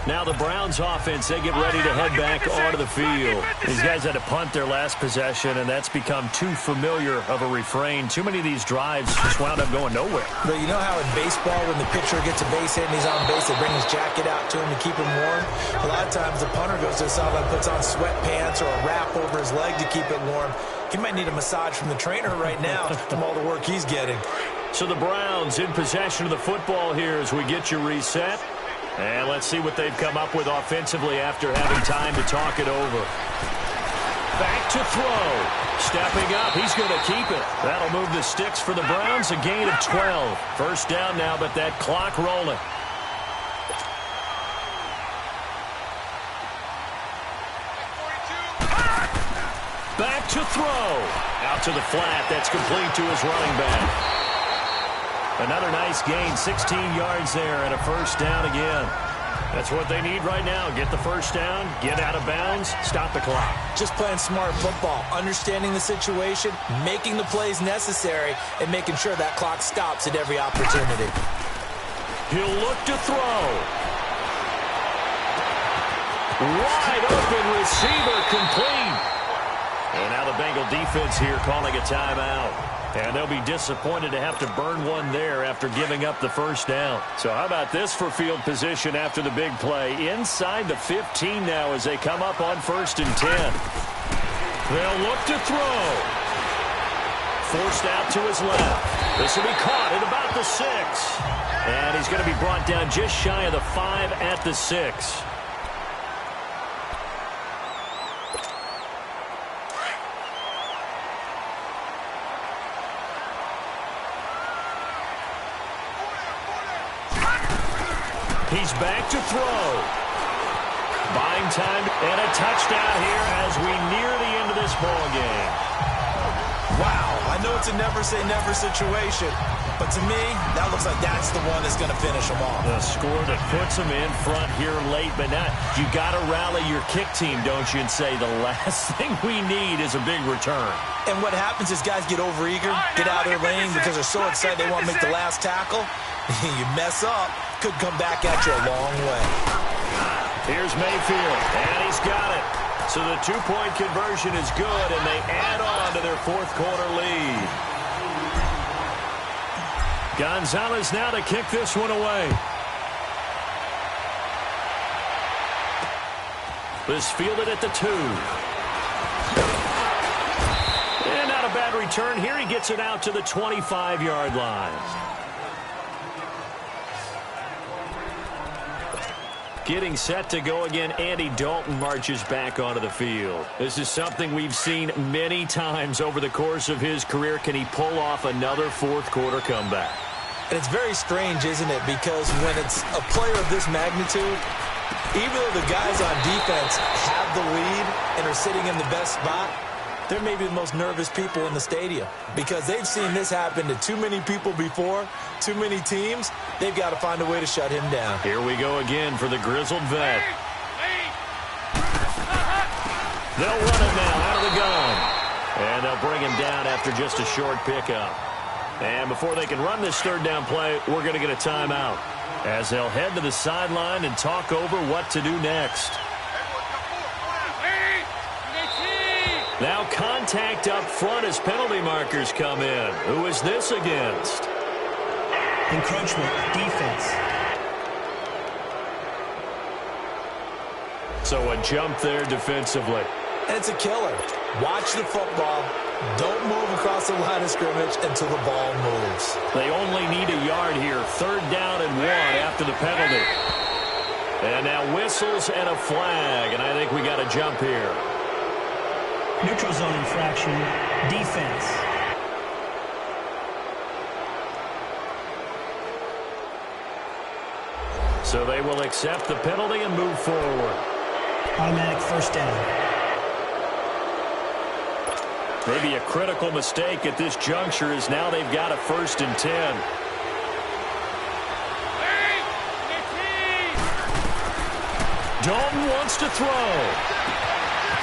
Now the Browns offense, they get ready to head back onto the field. These guys had to punt their last possession, and that's become too familiar of a refrain. Too many of these drives just wound up going nowhere. But you know how in baseball, when the pitcher gets a base hit and he's on base, they bring his jacket out to him to keep him warm? A lot of times the punter goes to the sideline, puts on sweatpants or a wrap over his leg to keep it warm. He might need a massage from the trainer right now from all the work he's getting. So the Browns in possession of the football here as we get you reset. And let's see what they've come up with offensively after having time to talk it over. Back to throw. Stepping up, he's going to keep it. That'll move the sticks for the Browns, a gain of 12. First down now, but that clock rolling. Back to throw. Out to the flat, that's complete to his running back. Another nice gain, 16 yards there, and a first down again. That's what they need right now. Get the first down, get out of bounds, stop the clock. Just playing smart football, understanding the situation, making the plays necessary, and making sure that clock stops at every opportunity. He'll look to throw. Wide open receiver complete. And now the Bengal defense here calling a timeout. And they'll be disappointed to have to burn one there after giving up the first down. So how about this for field position after the big play? Inside the 15 now as they come up on 1st and 10. They'll look to throw. Forced out to his left. This will be caught at about the 6. And he's going to be brought down just shy of the 5 at the 6. He's back to throw. Buying time and a touchdown here as we near the end of this ball game. Wow, I know it's a never-say-never situation, but to me, that looks like that's the one that's going to finish them off. The score that puts them in front here late, but now you got to rally your kick team, don't you, and say the last thing we need is a big return. And what happens is guys get overeager, get out of their lane because they're so excited they want to make the last tackle. You mess up, could come back at you a long way. Here's Mayfield, and he's got it. So the two-point conversion is good, and they add on to their fourth-quarter lead. Gonzalez now to kick this one away. This fielded at the 2. And not a bad return here. He gets it out to the 25-yard line. Getting set to go again, Andy Dalton marches back onto the field. This is something we've seen many times over the course of his career. Can he pull off another fourth-quarter comeback? And it's very strange, isn't it? Because when it's a player of this magnitude, even though the guys on defense have the lead and are sitting in the best spot, they're maybe the most nervous people in the stadium because they've seen this happen to too many people before, too many teams. They've got to find a way to shut him down. Here we go again for the grizzled vet. They'll run it now out of the gun. And they'll bring him down after just a short pickup. And before they can run this third down play, we're going to get a timeout as they'll head to the sideline and talk over what to do next. Now contact up front as penalty markers come in. Who is this against? Encroachment, defense. So a jump there defensively. And it's a killer. Watch the football. Don't move across the line of scrimmage until the ball moves. They only need a yard here. 3rd down and 1 after the penalty. And now whistles and a flag. And I think we got a jump here. Neutral zone infraction, defense. So they will accept the penalty and move forward. Automatic first down. Maybe a critical mistake at this juncture is now they've got a 1st and 10. Dalton wants to throw.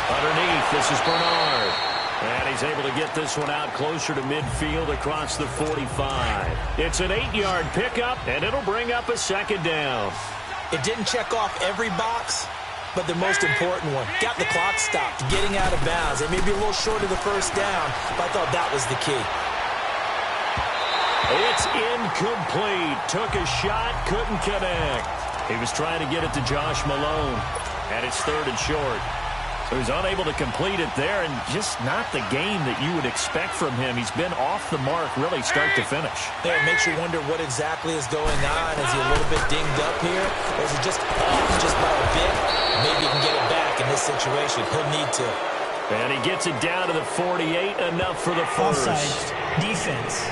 Underneath, this is Bernard. And he's able to get this one out closer to midfield across the 45. It's an 8-yard pickup, and it'll bring up a 2nd down. It didn't check off every box, but the most important one. Got the clock stopped, getting out of bounds. They may be a little short of the 1st down, but I thought that was the key. It's incomplete. Took a shot, couldn't connect. He was trying to get it to Josh Malone, and it's 3rd and short. So he's unable to complete it there, and just not the game that you would expect from him. He's been off the mark really start to finish. Yeah, it makes you wonder what exactly is going on. Is he a little bit dinged up here? Or is he just off just by a bit? Maybe he can get it back in this situation. He'll need to. And he gets it down to the 48, enough for the 1st. Offside, defense.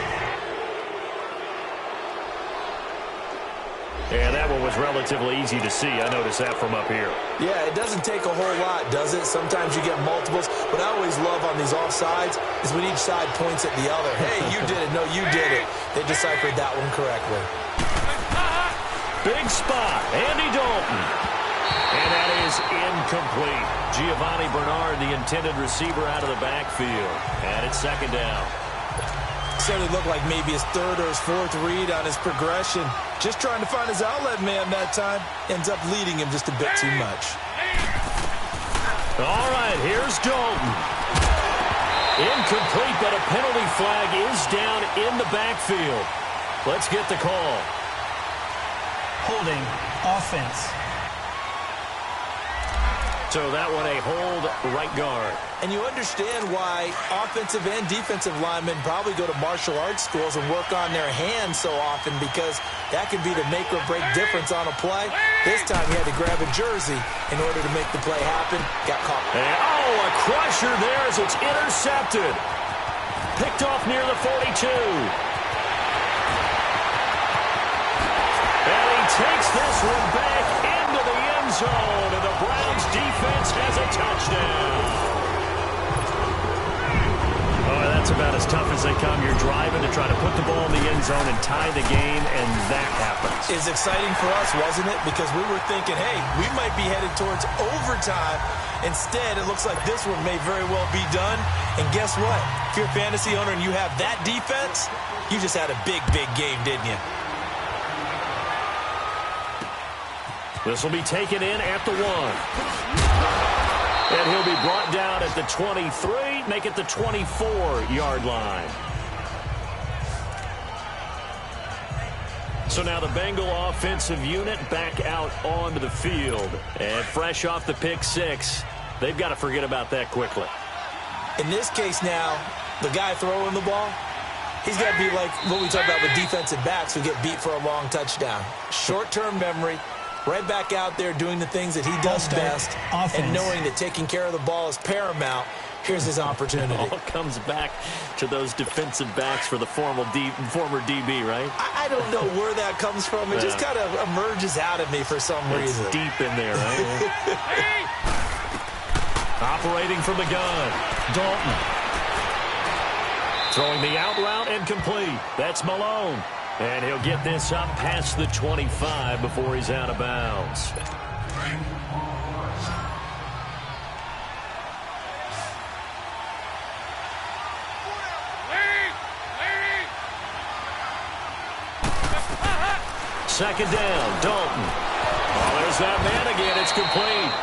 And that one was relatively easy to see. I noticed that from up here. Yeah, it doesn't take a whole lot, does it? Sometimes you get multiples. What I always love on these offsides is when each side points at the other. Hey, you did it. No, you did it. They deciphered that one correctly. Big spot. Andy Dalton. And that is incomplete. Giovanni Bernard, the intended receiver, out of the backfield. And it's 2nd down. certainly looked like maybe his third or his fourth read on his progression. Just trying to find his outlet man that time. Ends up leading him just a bit too much. All right, here's Dalton. Incomplete, but a penalty flag is down in the backfield. Let's get the call. Holding, offense. So that one a hold right guard. And you understand why offensive and defensive linemen probably go to martial arts schools and work on their hands so often, because that can be the make or break difference on a play. This time he had to grab a jersey in order to make the play happen. Got caught. And, a crusher there as it's intercepted. Picked off near the 42. And he takes this one back into the end zone, and the Browns defense has a touchdown. Oh, that's about as tough as they come. You're driving to try to put the ball in the end zone and tie the game, and that happens. It's exciting for us, wasn't it? Because we were thinking, hey, we might be headed towards overtime. Instead, it looks like this one may very well be done. And guess what? If you're a fantasy owner and you have that defense, you just had a big, big game, didn't you? This will be taken in at the 1. And he'll be brought down at the 23, make it the 24-yard line. So now the Bengal offensive unit back out onto the field. And fresh off the pick 6, they've got to forget about that quickly. In this case now, the guy throwing the ball, he's got to be like what we talk about with defensive backs who get beat for a long touchdown. Short-term memory. Right back out there doing the things that he does best, and knowing that taking care of the ball is paramount. Here's his opportunity. It all comes back to those defensive backs for the former DB, right? I don't know where that comes from. It just kind of emerges out of me for some reason. It's deep in there, right? Operating from the gun, Dalton. Throwing the out route and complete. That's Malone. And he'll get this up past the 25 before he's out of bounds. Second down, Dalton. Oh, there's that man again. It's complete.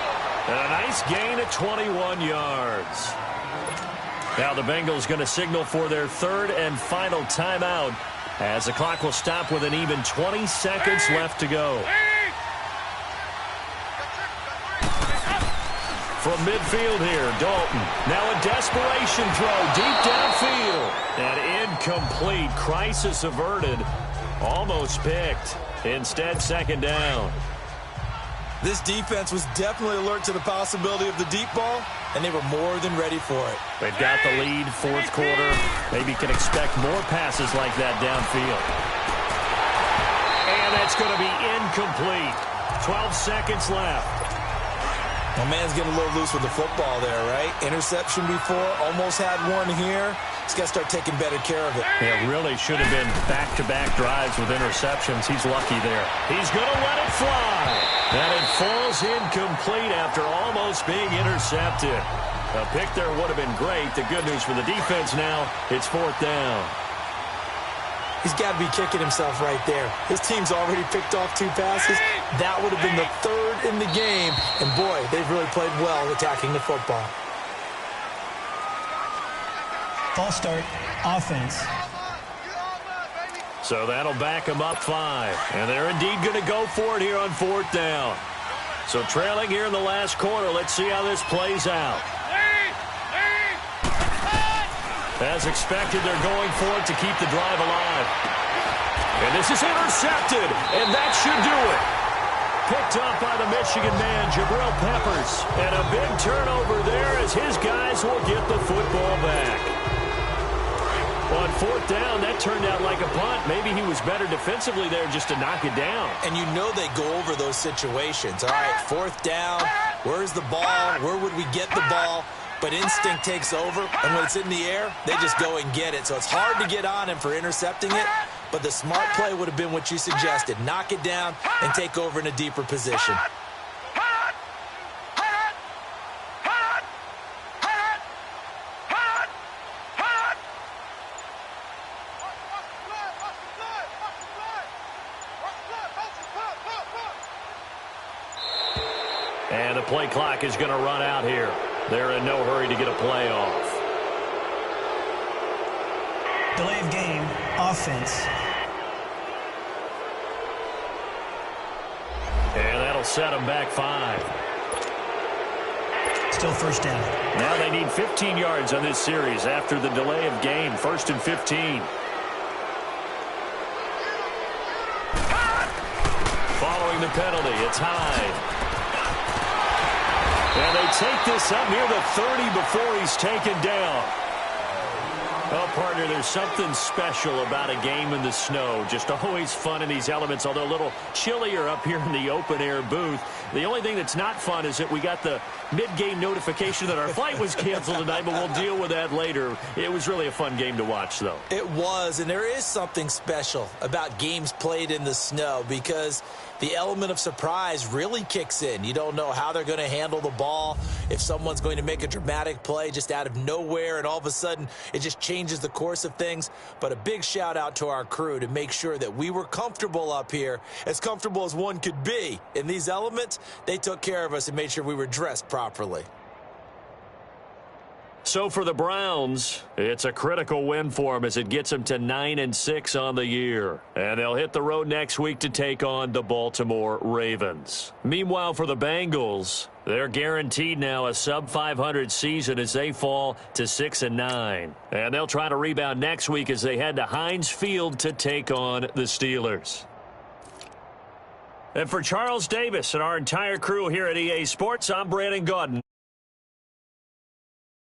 And a nice gain of 21 yards. Now the Bengals going to signal for their third and final timeout, as the clock will stop with an even 20 seconds left to go. From midfield here, Dalton. Now a desperation throw deep downfield. And incomplete. Crisis averted. Almost picked. Instead, second down. This defense was definitely alert to the possibility of the deep ball, and they were more than ready for it. They've got the lead, fourth quarter. Maybe can expect more passes like that downfield. And that's going to be incomplete. 12 seconds left. My man's getting a little loose with the football there, right? Interception before, almost had one here. He's got to start taking better care of it. It really should have been back-to-back drives with interceptions. He's lucky there. He's going to let it fly. And it falls incomplete after almost being intercepted. A pick there would have been great. The good news for the defense now, it's fourth down. He's got to be kicking himself right there. His team's already picked off 2 passes. That would have been the third in the game. And, boy, they've really played well attacking the football. False start, offense. So that'll back them up 5. And they're indeed going to go for it here on fourth down. So trailing here in the last quarter. Let's see how this plays out. As expected, they're going for it to keep the drive alive. And this is intercepted, and that should do it. Picked up by the Michigan man, Jabril Peppers. And a big turnover there as his guys will get the football back. On fourth down, that turned out like a punt. Maybe he was better defensively there just to knock it down. And you know they go over those situations. All right, fourth down, where's the ball? Where would we get the ball? But instinct takes over, and when it's in the air, they just go and get it. So it's hard to get on him for intercepting it, but the smart play would have been what you suggested. Knock it down and take over in a deeper position. play clock is going to run out here. They're in no hurry to get a play off. Delay of game, offense. And that'll set them back 5. Still first down. Now they need 15 yards on this series after the delay of game. 1st and 15. Following the penalty, it's Hyde. And they take this up near the 30 before he's taken down. Well, partner, there's something special about a game in the snow. Just always fun in these elements, although a little chillier up here in the open-air booth. The only thing that's not fun is that we got the mid-game notification that our flight was canceled tonight, but we'll deal with that later. It was really a fun game to watch, though. It was, and there is something special about games played in the snow because the element of surprise really kicks in. You don't know how they're going to handle the ball, if someone's going to make a dramatic play just out of nowhere, and all of a sudden it just changes the course of things. But a big shout out to our crew to make sure that we were comfortable up here, as comfortable as one could be. In these elements, they took care of us and made sure we were dressed properly. So for the Browns, it's a critical win for them as it gets them to 9-6 on the year. And they'll hit the road next week to take on the Baltimore Ravens. Meanwhile, for the Bengals, they're guaranteed now a sub-500 season as they fall to 6-9. And they'll try to rebound next week as they head to Heinz Field to take on the Steelers. And for Charles Davis and our entire crew here at EA Sports, I'm Brandon Gaudin.